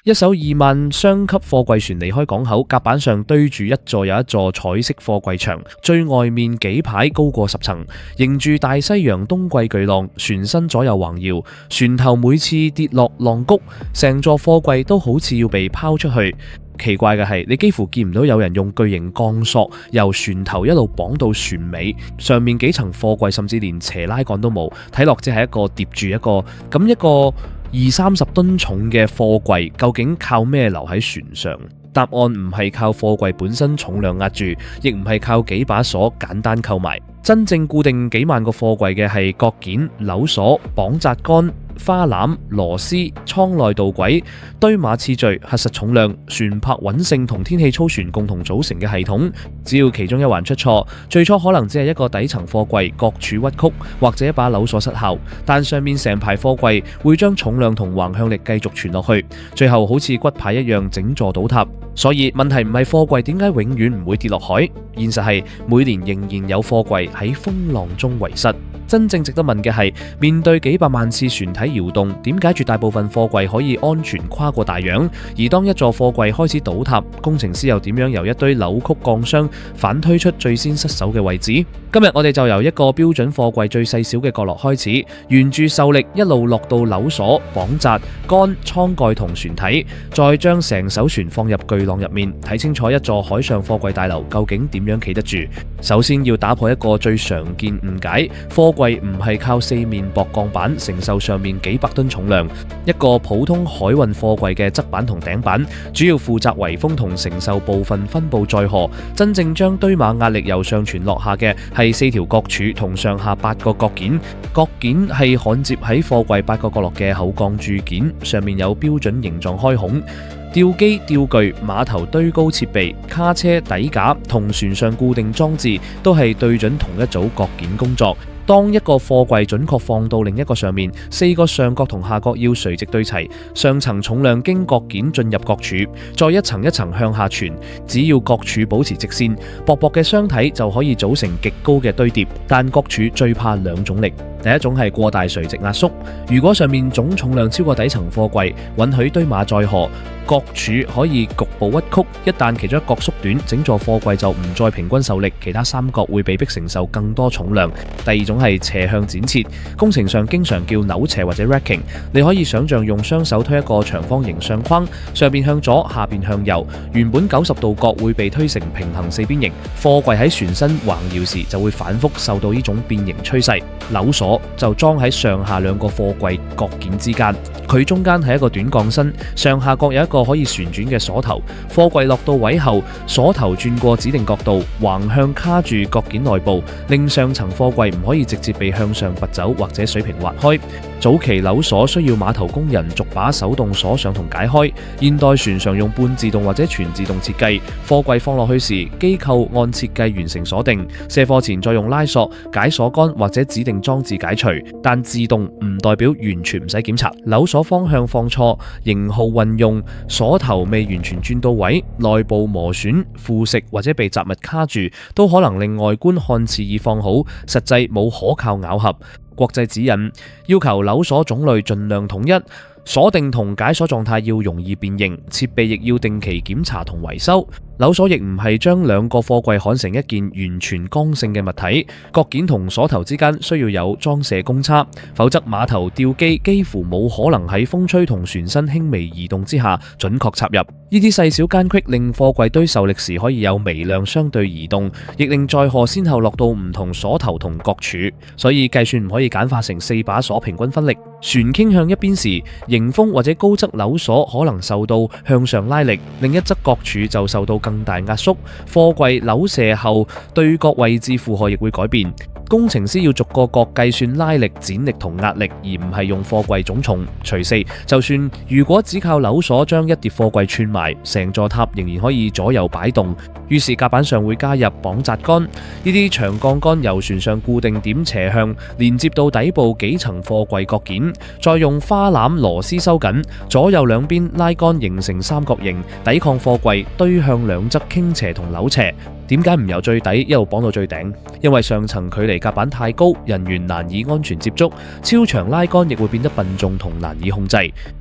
一艘2萬雙級貨櫃船離開港口，甲板上堆住一座又一座彩色貨櫃牆，最外面幾排高過10層，迎住大西洋冬季巨浪，船身左右橫搖，船頭每次跌落浪谷，成座貨櫃都好似要被拋出去。奇怪嘅係，你幾乎見唔到有人用巨型鋼索由船頭一路綁到船尾，上面幾層貨櫃甚至連斜拉桿都冇，睇落只係一個疊住一個咁一個20-30噸重嘅貨櫃，究竟靠咩留喺船上？答案唔係靠貨櫃本身重量壓住，亦唔係靠幾把鎖簡單扣埋。真正固定幾萬個貨櫃嘅係各件、扭鎖、綁紮桿、花籃、螺絲、艙內導軌、堆碼次序、核實重量、船舶穩性同天氣操船共同組成嘅系統。只要其中一環出錯，最初可能只係一個底層貨櫃各處屈曲，或者一把扭鎖失效，但上面成排貨櫃會將重量同橫向力繼續傳落去，最後好似骨牌一樣整座倒塌。所以問題唔係貨櫃點解永遠唔會跌落海，現實係每年仍然有貨櫃喺風浪中遺失。真正值得問嘅係，面對幾百萬次船體搖動，點解絕大部分貨櫃可以安全跨過大洋？而當一座貨櫃開始倒塌，工程師又點樣由一堆扭曲鋼箱反推出最先失手嘅位置？今日我哋就由一個標準貨櫃最細小嘅角落開始，沿住受力一路落到扭鎖、綁紮、桿、艙蓋同船體，再將成艘船放入巨浪入面，睇清楚一座海上貨櫃大樓究竟點樣企得住。首先要打破一個最常見誤解，貨櫃唔係靠四面薄鋼板承受上面幾百噸重量。一個普通海運貨櫃嘅側板同頂板，主要負責圍封同承受部分分布載荷，真正將堆碼壓力由上傳落下嘅係4條角柱同上下8個角件。角件係焊接喺貨櫃8個角落嘅厚鋼鑄件，上面有標準形狀開孔。吊機、吊具、碼頭堆高設備、卡車底架同船上固定裝置都係對準同一組角件工作。當一個貨櫃準確放到另一個上面，4個上角同下角要垂直對齊，上層重量經角件進入角柱，再一層一層向下傳。只要角柱保持直線，薄薄嘅箱體就可以組成極高嘅堆疊。但角柱最怕2種力，第一種係過大垂直壓縮。如果上面總重量超過底層貨櫃，允許堆碼載荷，角柱可以局部屈曲。一旦其中一角縮短，整座貨櫃就唔再平均受力，其他3角會被迫承受更多重量。第二種係斜向剪切，工程上經常叫扭斜或者 racking。你可以想象用雙手推一個長方形相框，上邊向左，下邊向右，原本90度角會被推成平行四邊形。貨櫃喺船身橫搖時就會反覆受到呢種變形趨勢。扭鎖就裝喺上下2個貨櫃角件之間，佢中間係一個短鋼身，上下角有一個可以旋轉嘅鎖頭。貨櫃落到位後，鎖頭轉過指定角度，橫向卡住角件內部，令上層貨櫃唔可以直接被向上拔走或者水平滑開。早期扭鎖需要碼頭工人逐把手動鎖上同解開，現代船上用半自動或者全自動設計。貨櫃放落去時，機構按設計完成鎖定，卸貨前再用拉索解鎖桿或者指定裝置解除。但自動唔代表完全唔使檢查，扭鎖方向放錯、型號運用、鎖頭未完全轉到位、內部磨損、腐蝕或者被雜物卡住，都可能令外觀看似已放好，實際冇可靠咬合。國際指引要求扭鎖種類盡量統一，鎖定同解鎖狀態要容易辨認，設備亦要定期檢查同維修。扭鎖亦唔係將2個貨櫃焊成一件完全剛性嘅物體，角件同鎖頭之間需要有裝卸公差，否則碼頭吊機幾乎冇可能喺風吹同船身輕微移動之下準確插入。呢啲細小間隙令貨櫃堆受力時可以有微量相對移動，亦令載荷先後落到唔同鎖頭同角柱，所以計算唔可以簡化成4把鎖平均分力。船傾向一邊時，迎風或者高側扭鎖可能受到向上拉力，另一側角柱就受到更大壓縮。貨櫃扭卸後，對角位置負荷亦會改變。工程師要逐個角計算拉力、剪力同壓力，而唔係用貨櫃總重除4。就算如果只靠扭鎖將一疊貨櫃串埋，成座塔仍然可以左右擺動。於是甲板上會加入綁紮桿，呢啲長鋼桿由船上固定點斜向連接到底部幾層貨櫃角件，再用花籃螺絲收緊，左右兩邊拉桿形成三角形，抵抗貨櫃堆向兩側傾斜同扭斜。點解唔由最底一路綁到最頂？因為上層距離甲板太高，人員難以安全接觸，超長拉桿亦會變得笨重同難以控制。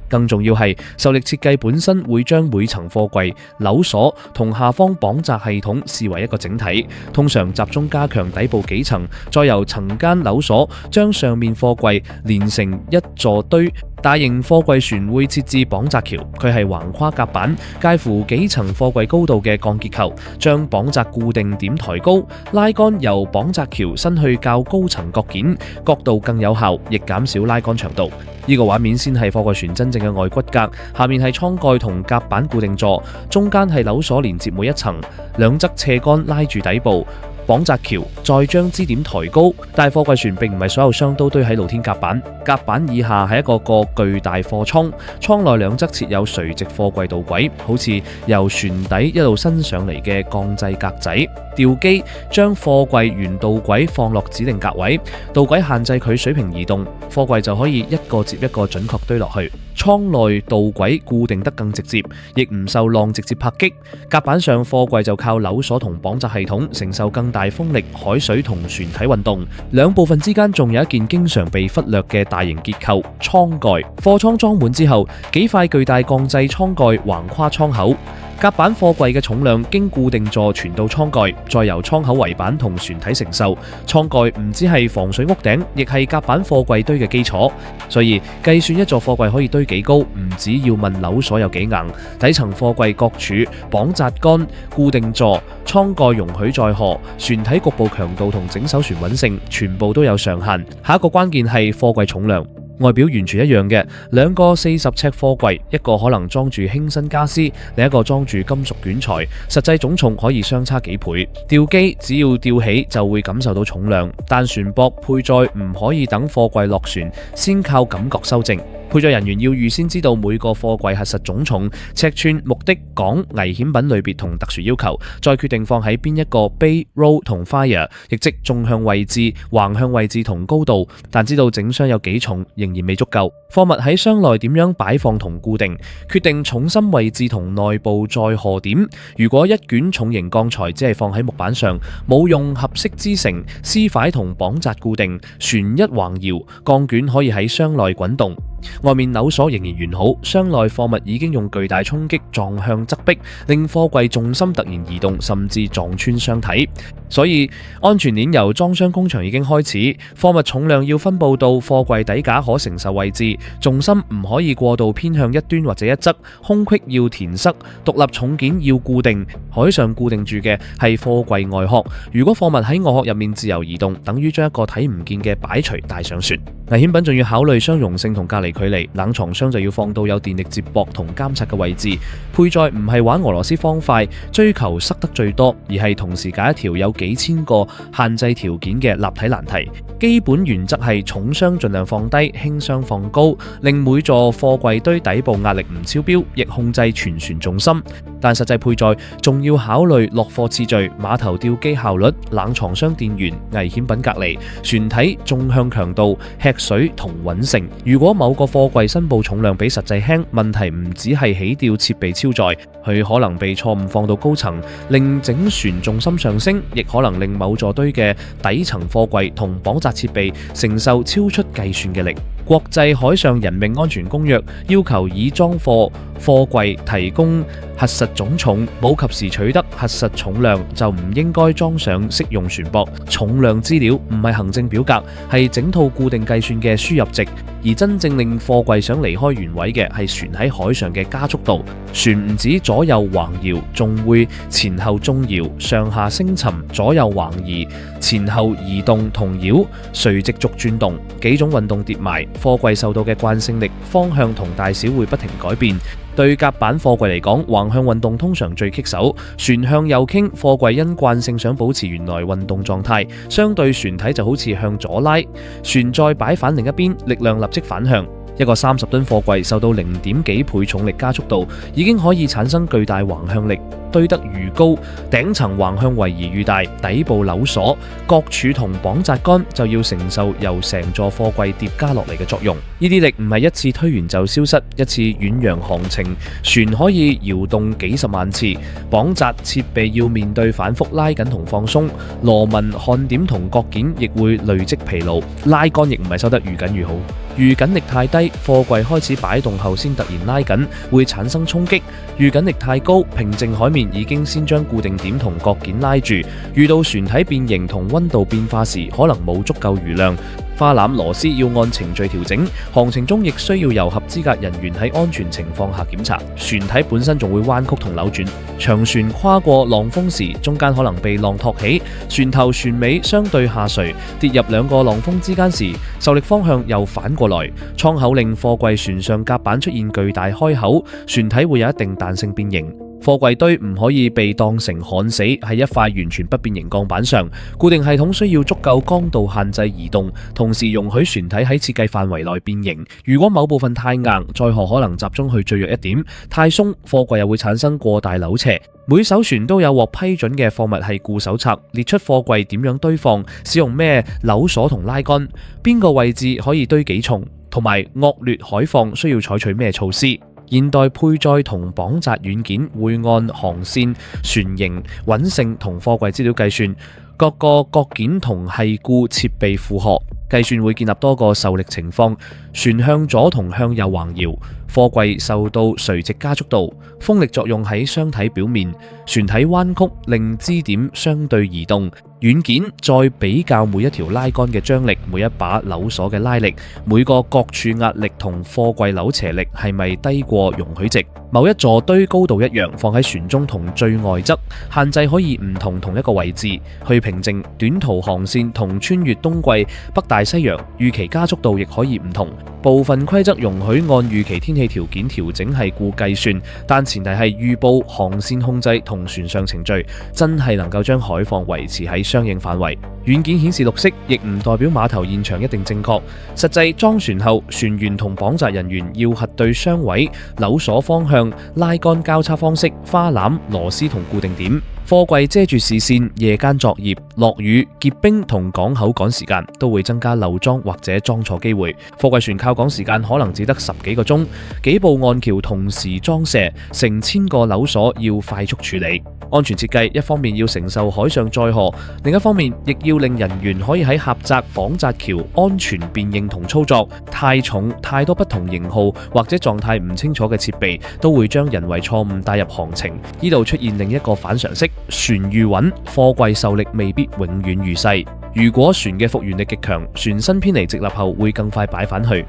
更重要係受力設計本身會將每層貨櫃、樓鎖同下方綁紮系統視為一個整體，通常集中加強底部幾層，再由層間樓鎖將上面貨櫃連成一座堆。大型貨櫃船會設置綁紮橋，佢係橫跨甲板介乎幾層貨櫃高度嘅鋼結構，將綁紮固定點抬高，拉桿由綁紮橋伸去較高層各件，角度更有效，亦減少拉桿長度。呢個畫面先係貨櫃船真正嘅外骨骼，下面係艙蓋同甲板固定座，中間係樓鎖連接每一層，兩側斜桿拉住底部。綁紮橋再將支點抬高，但貨櫃船並唔係所有箱都堆喺露天甲板，甲板以下係一個巨大貨艙，艙內兩側設有垂直貨櫃導軌，好似由船底一路伸上嚟嘅鋼製格仔。吊機將貨櫃沿導軌放落指定格位，導軌限制佢水平移動，貨櫃就可以一個接一個準確堆落去。艙內導軌固定得更直接，亦唔受浪直接拍擊。甲板上貨櫃就靠樓鎖同綁紮系統承受更大風力、海水同船體運動。兩部分之間仲有一件經常被忽略嘅大型結構——艙蓋。貨艙裝滿之後，幾塊巨大鋼製艙蓋橫跨艙口。甲板貨櫃嘅重量經固定座傳到艙蓋，再由艙口圍板同船體承受。艙蓋唔止係防水屋頂，亦係甲板貨櫃堆嘅基礎。所以計算一座貨櫃可以堆幾高，唔只要問樓鎖有幾硬，底層貨櫃各處綁紮桿、固定座、艙蓋容許載荷、船體局部強度同整艘船穩性，全部都有上限。下一個關鍵係貨櫃重量。外表完全一樣嘅兩個40尺貨櫃，一個可能裝住輕身家私，另一個裝住金屬卷材，實際總重可以相差幾倍。吊機只要吊起就會感受到重量，但船舶配載唔可以等貨櫃落船先靠感覺修正。配載人員要預先知道每個貨櫃核實總重、尺寸、目的港、危險品類別同特殊要求，再決定放喺邊一個 bay、row 同 fire， 亦即縱向位置、橫向位置同高度。但知道整箱有幾重仍然未足夠。貨物喺箱內點樣擺放同固定，決定重心位置同內部載荷點。如果一卷重型鋼材只係放喺木板上，冇用合適支繩、絲帶同綁紮固定，船一橫搖，鋼卷可以喺箱內滾動。外面樓鎖仍然完好，箱內貨物已經用巨大衝擊撞向側壁，令貨櫃重心突然移動，甚至撞穿箱體。所以安全鏈由裝箱工場已經開始，貨物重量要分佈到貨櫃底架可承受位置，重心唔可以過度偏向一端或者一側，空隙要填塞，獨立重件要固定。海上固定住嘅係貨櫃外殼，如果貨物喺外殼入面自由移動，等於將一個睇唔見嘅擺錘帶上船。危險品仲要考慮相容性同隔離距離，冷藏箱就要放到有電力接駁同監察嘅位置。配載唔係玩俄羅斯方塊，追求塞得最多，而係同時解一條有幾千個限制條件嘅立體難題。基本原則係重箱盡量放低，輕箱放高，令每座貨櫃堆底部壓力唔超標，亦控制全船重心。但實際配載仲要考慮落貨次序、碼頭吊機效率、冷藏箱電源、危險品隔離、船體縱向強度、吃水同穩性。如果某個貨櫃申報重量比實際輕，問題唔只係起吊設備超載，佢可能被錯誤放到高層，令整船重心上升，亦可能令某座堆嘅底層貨櫃同綁紮設備承受超出計算嘅力。國際海上人命安全公約要求已裝貨貨櫃提供核實總重，冇及時取得核實重量就唔應該裝上適用船舶。重量資料唔係行政表格，係整套固定計算嘅輸入值，而真正令貨櫃想離開原位嘅係船喺海上嘅加速度。船唔止左右橫搖，仲會前後縱搖、上下升沉、左右橫移、前後移動同繞、垂直軸轉動，幾種運動疊埋，貨櫃受到嘅慣性力、方向同大小會不停改變。對甲板貨櫃嚟講，橫向運動通常最棘手。船向右傾，貨櫃因慣性想保持原來運動狀態，相對船體就好似向左拉，船再擺反另一邊，力量立即反向。一個30噸貨櫃受到0點幾倍重力加速度，已經可以產生巨大橫向力。堆得愈高，頂層橫向位移愈大，底部扭鎖、各柱同綁紮桿就要承受由成座貨櫃疊加落嚟嘅作用。呢啲力唔係一次推完就消失，一次遠洋航程，船可以搖動幾十萬次，綁紮設備要面對反覆拉緊同放鬆，螺紋、焊點同各件亦會累積疲勞，拉桿亦唔係收得愈緊愈好。如緊力太低，貨櫃開始擺動後先突然拉緊，會產生衝擊；如緊力太高，平靜海面已經先將固定點同各件拉住，遇到船體變形同溫度變化時，可能冇足夠餘量。花纜螺絲要按程序調整，航程中亦需要由合資格人員喺安全情況下檢查。船體本身仲會彎曲同扭轉，長船跨過浪峰時，中間可能被浪托起，船頭船尾相對下垂，跌入兩個浪峰之間時，受力方向又反過來，艙口令貨櫃船上甲板出現巨大開口，船體會有一定彈性變形。貨櫃堆唔可以被當成焊死喺一塊完全不變形鋼板上，固定系統需要足夠剛度限制移動，同時容許船體喺設計範圍內變形。如果某部分太硬，載荷可能集中去最弱一點；太鬆，貨櫃又會產生過大扭斜。每艘船都有獲批准嘅貨物係固手冊，列出貨櫃點樣堆放，使用咩扭鎖同拉桿，邊個位置可以堆幾重，同埋惡劣海況需要採取咩措施。現代配載同綁紮軟件會按航線、船型、穩性同貨櫃資料計算各個各件同繫固設備負荷，計算會建立多個受力情況，船向左同向右橫搖，貨櫃受到垂直加速度，風力作用喺箱體表面，船體彎曲令支點相對移動。軟件再比較每一條拉桿嘅張力，每一把扭鎖嘅拉力，每個各處壓力同貨櫃扭斜力係咪低過容許值。某一座堆高度一樣，放喺船中同最外側，限制可以唔同一個位置，去平靜短途航線同穿越冬季北大西洋，預期加速度亦可以唔同。部分規則容許按預期天氣條件調整繫固計算，但前提係預報、航線控制同船上程序真係能夠將海況維持喺相應範圍。軟件顯示綠色，亦唔代表碼頭現場一定正確。實際裝船後，船員同綁紮人員要核對雙位、扭鎖方向、拉桿交叉方式、花纜、螺絲同固定點。貨櫃遮住視線，夜間作業、落雨、結冰同港口趕時間都會增加漏裝或者裝錯機會。貨櫃船靠港時間可能只得10幾個鐘，幾部岸橋同時裝卸，成千個扭鎖要快速處理。安全設計一方面要承受海上載荷，另一方面亦要令人員可以喺狹窄綁紮橋安全辨認同操作。太重、太多不同型號或者狀態唔清楚嘅設備，都會將人為錯誤帶入航程。呢度出現另一個反常識：船遇穩，貨櫃受力未必永遠遇勢。如果船嘅復原力極強，船身偏離直立後會更快擺返去，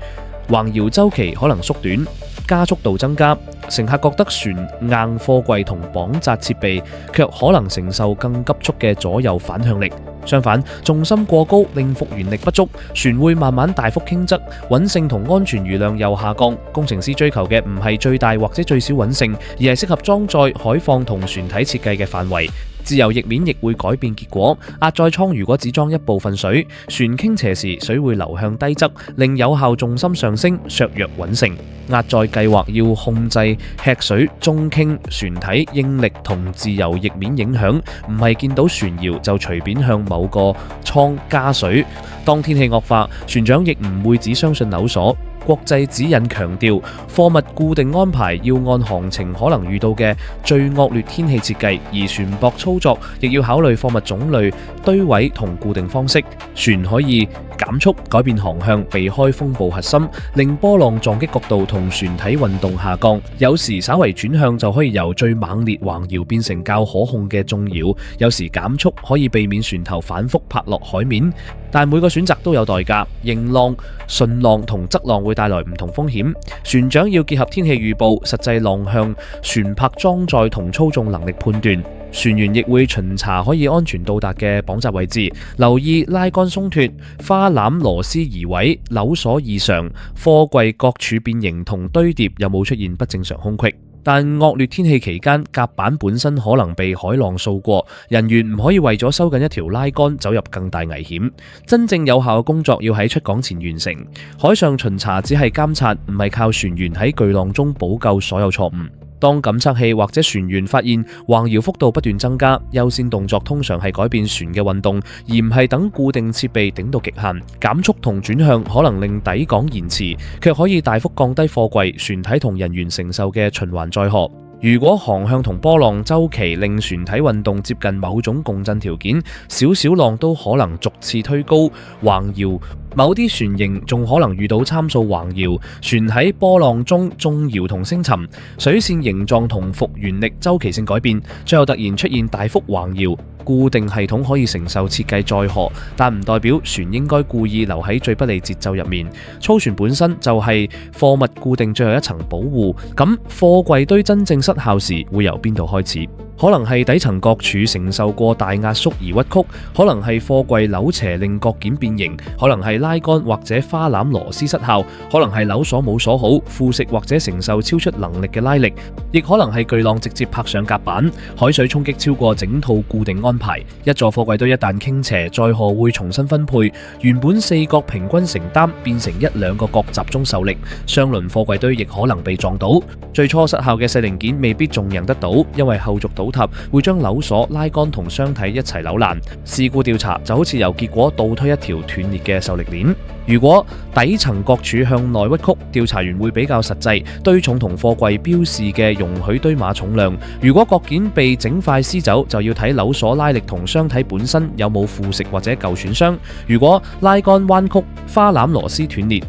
橫搖周期可能縮短，加速度增加。乘客覺得船硬，貨櫃同綁紮設備卻可能承受更急速嘅左右反向力。相反，重心過高令復原力不足，船會慢慢大幅傾側，穩性同安全餘量又下降。工程師追求嘅唔係最大或者最小穩性，而係適合裝載、海況同船體設計嘅範圍。自由翼面亦會改變結果。壓載艙如果只裝一部分水，船傾斜時水會流向低側，令有效重心上升，削弱穩性。壓載計劃要控制吃水、中傾、船體應力同自由翼面影響，唔係見到船搖就隨便向某個艙加水。當天氣惡化，船長亦唔會只相信扭鎖。國際指引強調，貨物固定安排要按航程可能遇到嘅最惡劣天氣設計，而船舶操作亦要考慮貨物種類、堆位同固定方式。船可以減速、改變航向、避開風暴核心，令波浪撞擊角度同船體運動下降。有時稍為轉向就可以由最猛烈橫搖變成較可控嘅縱搖。有時減速可以避免船頭反覆拍落海面。但每個選擇都有代價，迎浪、順浪同側浪會帶來唔同風險。船長要結合天氣預報、實際浪向、船舶裝載同操縱能力判斷。船員亦會巡查可以安全到達嘅綁紮位置，留意拉桿鬆脫、花纜螺絲移位、扭鎖異常、貨櫃各處變形同堆疊有冇出現不正常空隙。但惡劣天氣期間，甲板本身可能被海浪掃過，人員唔可以為咗收緊一條拉桿走入更大危險。真正有效嘅工作要喺出港前完成。海上巡查只係監察，唔係靠船員喺巨浪中補救所有錯誤。當感測器或者船員發現橫搖幅度不斷增加，優先動作通常係改變船嘅運動，而唔係等固定設備頂到極限。減速同轉向可能令抵港延遲，卻可以大幅降低貨櫃、船體同人員承受嘅循環載荷。如果航向同波浪周期令船體運動接近某種共振條件，小浪都可能逐次推高橫搖。某啲船型仲可能遇到參數橫搖，船喺波浪中縱搖同升沉，水線形狀同復原力周期性改變，最後突然出現大幅橫搖。固定系統可以承受設計載荷，但唔代表船應該故意留喺最不利節奏入面。操船本身就係貨物固定最後一層保護，咁貨櫃堆真正失效時會由邊度開始？可能係底層角柱承受過大壓縮而屈曲，可能係貨櫃扭斜令角件變形，可能係拉桿或者花籃螺絲失效，可能係扭鎖冇鎖好，腐蝕或者承受超出能力嘅拉力，亦可能係巨浪直接拍上甲板，海水衝擊超過整套固定安排。一座貨櫃堆一旦傾斜，載荷會重新分配，原本4角平均承擔變成1-2個角集中受力，雙輪貨櫃堆亦可能被撞倒。最初失效嘅細零件未必仲認得到，因為後續倒塌會將扭鎖、拉桿同箱體一齊扭爛。事故調查就好似由結果倒推一條斷裂嘅受力鏈。如果底層角柱向內屈曲，調查員會比較實際堆重同貨櫃標示嘅容許堆碼重量。如果角件被整塊撕走，就要睇扭鎖拉力同箱體本身有冇腐蝕或者舊損傷。如果拉桿彎曲、花籃螺絲斷裂，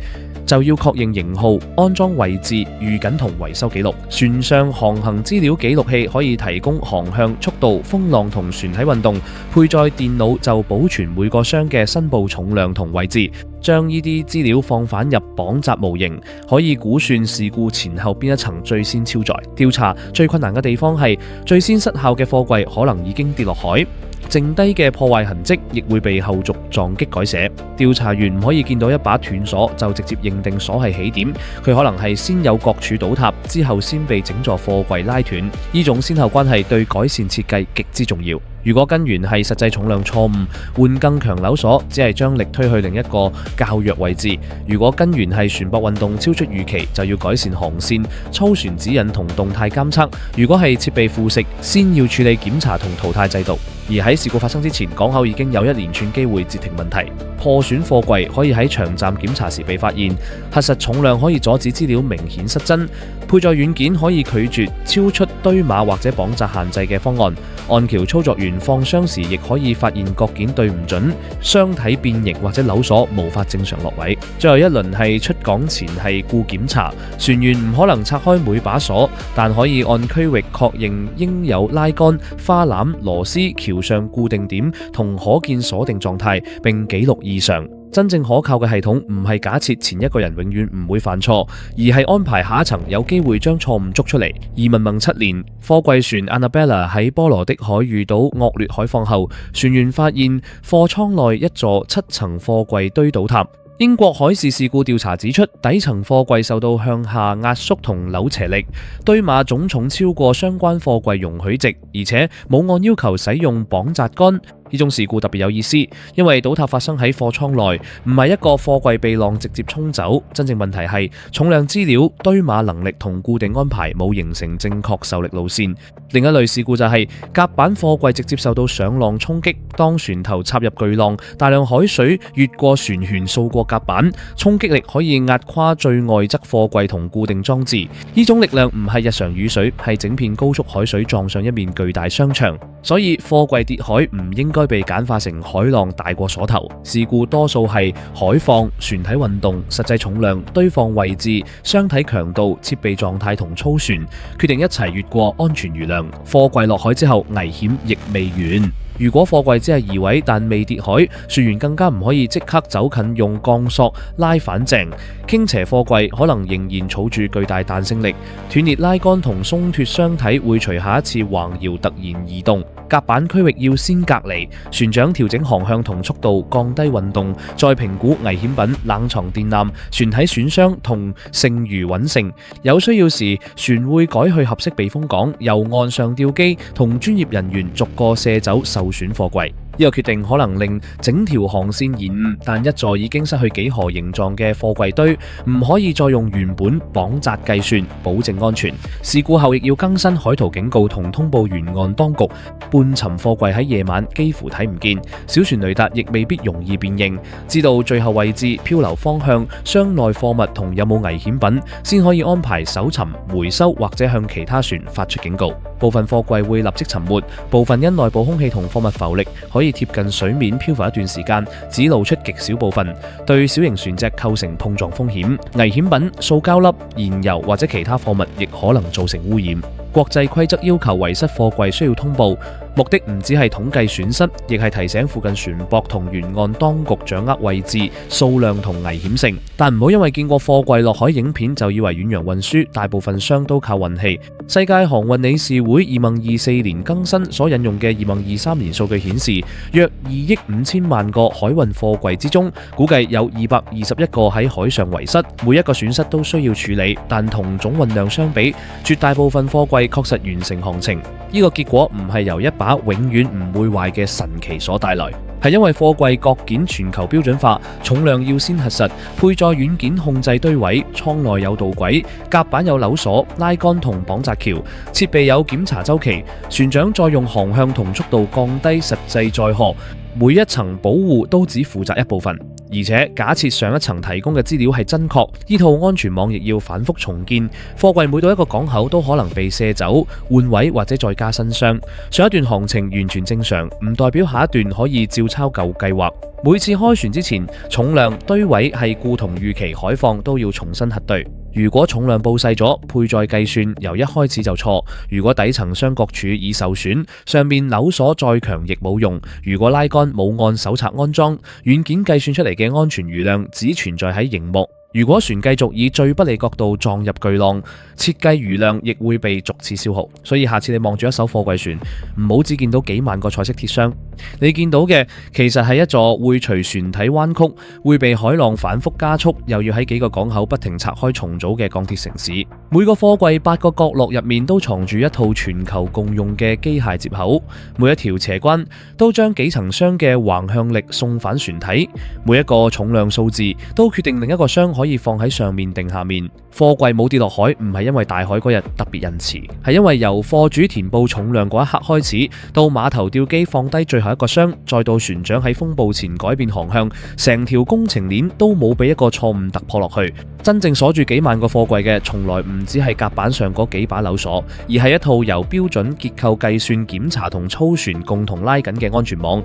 就要確認型號、安裝位置、預緊同維修記錄。船上航行資料記錄器可以提供航向、速度、風浪同船體運動，配載電腦就保存每個箱嘅申報重量同位置。將呢啲資料放返入綁紮模型，可以估算事故前後邊一層最先超載。調查最困難嘅地方係最先失效嘅貨櫃可能已經跌落海，剩低嘅破壞痕跡亦會被後續撞擊改寫。調查員唔可以見到一把斷鎖就直接認定鎖係起點，佢可能係先有角柱倒塌，之後先被整座貨櫃拉斷。呢種先後關係對改善設計極之重要。如果根源係實際重量錯誤，換更強扭鎖只係將力推去另一個較弱位置；如果根源係船舶運動超出預期，就要改善航線、操船指引同動態監測；如果係設備腐蝕，先要處理檢查同淘汰制度。而喺事故發生之前，港口已經有一連串機會截停問題。破損貨櫃可以喺長站檢查時被發現，核實重量可以阻止資料明顯失真，配載軟件可以拒絕超出堆碼或者綁紮限制嘅方案。岸橋操作員放箱時亦可以發現角件對唔準，箱體變形或者扭鎖無法正常落位。最後一輪係出港前係顧檢查，船員唔可能拆開每把鎖，但可以按區域確認應有拉桿、花籃、螺絲、橋上固定點同可見鎖定狀態，並記錄異常。真正可靠嘅系統唔係假設前一個人永遠唔會犯錯，而係安排下一層有機會將錯誤捉出嚟。移民盟7年，貨櫃船 Annabella 喺波羅的海遇到惡劣海況後，船員發現貨艙內一座7層貨櫃堆倒塌。英國海事事故調查指出，底層貨櫃受到向下壓縮同扭斜力，堆碼總重超過相關貨櫃容許值，而且冇按要求使用綁紮桿。呢種事故特別有意思，因為倒塌發生喺貨艙內，唔係一個貨櫃被浪直接沖走。真正問題係重量資料、堆碼能力同固定安排冇形成正確受力路線。另一類事故就係甲板貨櫃直接受到上浪衝擊，當船頭插入巨浪，大量海水越過船舷掃過甲板，衝擊力可以壓垮最外側貨櫃同固定裝置。呢種力量唔係日常雨水，係整片高速海水撞上一面巨大商場。所以貨櫃跌海唔應該被簡化成海浪大過鎖頭。事故多數係海況、船體運動、實際重量、堆放位置、箱體強度、設備狀態同操船，決定一齊越過安全餘量。貨櫃落海之後，危險亦未完。如果貨櫃只係移位但未跌海，船員更加唔可以即刻走近用鋼索拉反正。傾斜貨櫃可能仍然儲住巨大彈性力，斷裂拉桿同鬆脫箱體會隨下一次橫搖突然移動。甲板區域要先隔離，船長調整航向同速度，降低運動，再評估危險品、冷藏電纜、船體損傷同剩餘穩性。有需要時，船會改去合適避風港，由岸上吊機同專業人員逐個卸走受損貨櫃。呢個決定可能令整條航線延誤，但一座已經失去幾何形狀嘅貨櫃堆唔可以再用原本綁紮計算，保證安全。事故後亦要更新海圖警告同通報沿岸當局。半沉貨櫃喺夜晚幾乎睇唔見，小船雷達亦未必容易辨認。知道最後位置、漂流方向、箱內貨物同有冇危險品，先可以安排搜尋、回收或者向其他船發出警告。部分貨櫃會立即沉沒，部分因內部空氣同貨物浮力可以貼近水面漂浮一段時間，只露出極少部分，對小型船隻構成碰撞風險。危險品、塑膠粒、燃油或者其他貨物亦可能造成污染。國際規則要求遺失貨櫃需要通報，目的唔只係統計損失，亦係提醒附近船舶同沿岸當局掌握位置、數量同危險性。但唔好因為見過貨櫃落海影片就以為遠洋運輸大部分商都靠運氣。世界航運理事會2024年更新所引用嘅2023年數據顯示，約2億5千萬個海運貨櫃之中，估計有221個喺海上遺失，每一個損失都需要處理，但同總運量相比，絕大部分貨櫃確實完成航程。呢個結果唔係由一把永遠唔會壞嘅神奇所帶來，係因為貨櫃各件全球標準化，重量要先核實，配載軟件控制堆位，艙內有導軌，甲板有扭鎖、拉桿同綁紮橋，設備有檢查週期，船長再用航向同速度降低實際載荷，每一層保護都只負責一部分。而且假設上一層提供嘅資料係真確，呢套安全網亦要反覆重建。貨櫃每到一個港口都可能被卸走、換位或者再加新箱。上一段航程完全正常，唔代表下一段可以照抄舊計劃。每次開船之前，重量、堆位、係固同預期海放都要重新核對。如果重量報細咗，配載計算由一開始就錯；如果底層雙角柱已受損，上面扭鎖再強亦冇用；如果拉桿冇按手冊安裝，軟件計算出嚟嘅安全餘量只存在喺螢幕。如果船繼續以最不利角度撞入巨浪，設計餘量亦會被逐次消耗。所以下次你望住一艘貨櫃船，唔好只見到幾萬個彩色鐵箱，你見到嘅其實係一座會隨船體彎曲、會被海浪反覆加速，又要喺幾個港口不停拆開重組嘅鋼鐵城市。每個貨櫃8個角落入面都藏住一套全球共用嘅機械接口，每一條斜關都將幾層箱嘅橫向力送返船體，每一個重量數字都決定另一個箱可以放喺上面定下面。貨櫃冇跌落海，唔係因為大海嗰日特別仁慈，係因為由貨主填報重量嗰一刻開始，到碼頭吊機放低最後一個箱，再到船長喺風暴前改變航向，成條工程鏈都冇俾一個錯誤突破落去。真正鎖住幾萬個貨櫃嘅，從來唔只係甲板上嗰幾把扭鎖，而係一套由標準結構計算、檢查同操船共同拉緊嘅安全網。